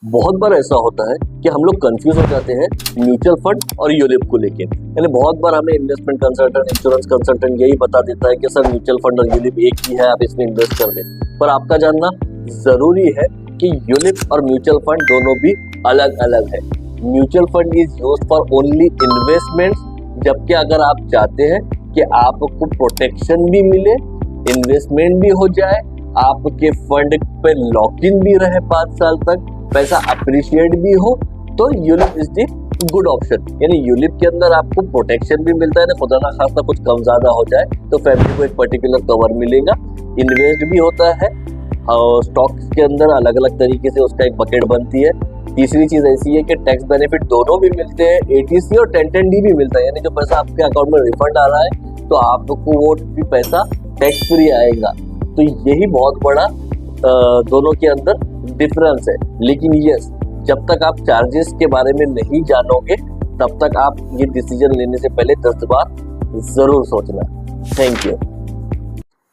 बहुत बार ऐसा होता है कि हम लोग कंफ्यूज हो जाते हैं म्यूचुअल फंड और यूलिप को लेके। यानी बहुत बार हमें इन्वेस्टमेंट कंसल्टेंट, इंश्योरेंस कंसल्टेंट यही बता देता है कि सर म्यूचुअल फंड और यूलिप एक ही है, आप इसमें इन्वेस्ट कर दें। पर आपका जानना जरूरी है कि यूलिप और म्यूचुअल फंड दोनों भी अलग अलग है। Mutual fund is used for only investments, जबकि अगर आप चाहते हैं कि आपको प्रोटेक्शन भी मिले, इन्वेस्टमेंट भी हो जाए, आपके फंड पे लॉक इन भी रहे 5 साल तक, पैसा अप्रिशिएट भी हो, तो ULIP is the good option. यानी यूलिप के अंदर आपको प्रोटेक्शन भी मिलता है ना, खुदा ना खास्ता कुछ कम ज्यादा हो जाए तो फैमिली को एक पर्टिकुलर कवर मिलेगा, इन्वेस्ट भी होता है और स्टॉक्स के अंदर अलग अलग तरीके से उसका एक बकेट बनती है। तीसरी चीज ऐसी है कि टैक्स बेनिफिट दोनों भी मिलते हैं, एटीसी और 1010D भी मिलता है। यानी जो पैसा आपके अकाउंट में रिफंड आ रहा है तो आपको वो भी पैसा टैक्स फ्री आएगा। तो यही बहुत बड़ा दोनों के अंदर डिफरेंस है। लेकिन यस, जब तक आप चार्जेस के बारे में नहीं जानोगे तब तक आप ये डिसीजन लेने से पहले 10 बार जरूर सोचना। Thank you.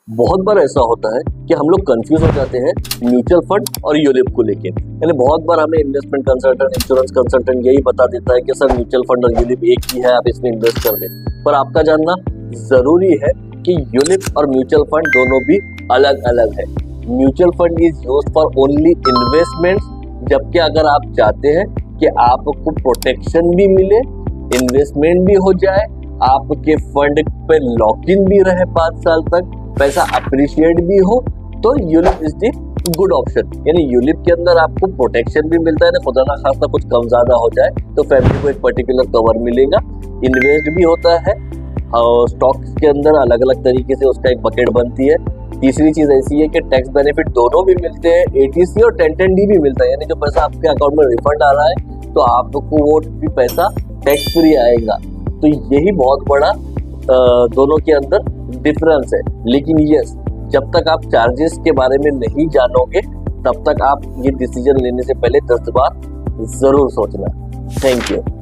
बहुत बार ऐसा होता है कि हम लोग कंफ्यूज हो जाते हैं म्यूचुअल फंड और यूलिप को लेके। यानी बहुत बार हमें इन्वेस्टमेंट कंसल्टेंट, इंश्योरेंस कंसल्टेंट यही बता देता है कि सर म्यूचुअल फंड और यूलिप एक ही है, आप इसमें इन्वेस्ट कर दें। पर आपका जानना जरूरी है कि यूलिप और म्यूचुअल फंड दोनों भी अलग अलग है। Mutual fund is used for only investments, जबकि अगर आप चाहते हैं कि आपको प्रोटेक्शन भी मिले, इन्वेस्टमेंट भी हो जाए, आपके फंड पे लॉक इन भी रहे 5 साल तक, पैसा अप्रिशिएट भी हो, तो ULIP is the good option. यानी यूलिप के अंदर आपको प्रोटेक्शन भी मिलता है ना, खुदा ना खास्ता कुछ कम ज्यादा हो जाए तो फैमिली को एक पर्टिकुलर कवर मिलेगा, इन्वेस्ट भी होता है और स्टॉक्स के अंदर अलग अलग तरीके से उसका एक बकेट बनती है। तीसरी चीज ऐसी है कि टैक्स बेनिफिट दोनों भी मिलते हैं, एटीसी और 1010D भी मिलता है। यानी जो पैसा आपके अकाउंट में रिफंड आ रहा है तो आपको वो भी पैसा टैक्स फ्री आएगा। तो यही बहुत बड़ा दोनों के अंदर डिफरेंस है। लेकिन यस, जब तक आप चार्जेस के बारे में नहीं जानोगे तब तक आप ये डिसीजन लेने से पहले 10 बार जरूर सोचना। Thank you.